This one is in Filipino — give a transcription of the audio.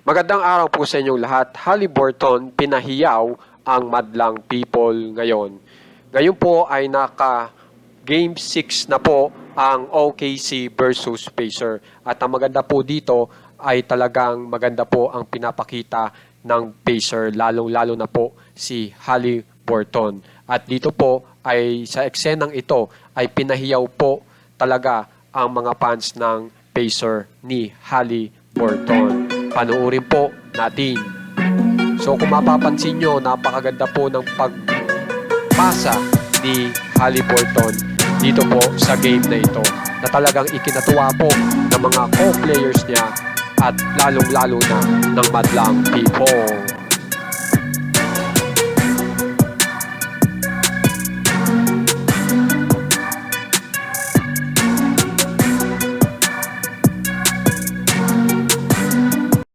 Magandang araw po sa inyong lahat. Haliburton pinahiyaw ang madlang people ngayon. Ngayon po ay naka Game 6 na po ang OKC versus Pacers. At ang maganda po dito ay talagang maganda po ang pinapakita ng Pacers, lalong-lalo na po si Haliburton. At dito po ay sa eksenang ito ay pinahiyaw po talaga ang mga fans ng Pacers ni Haliburton. Panuorin po natin. So kung mapapansin nyo, napakaganda po ng pagpasa ni Haliburton dito po sa game na ito, na talagang ikinatuwa po ng mga co-players niya at lalong-lalo na ng madlang people.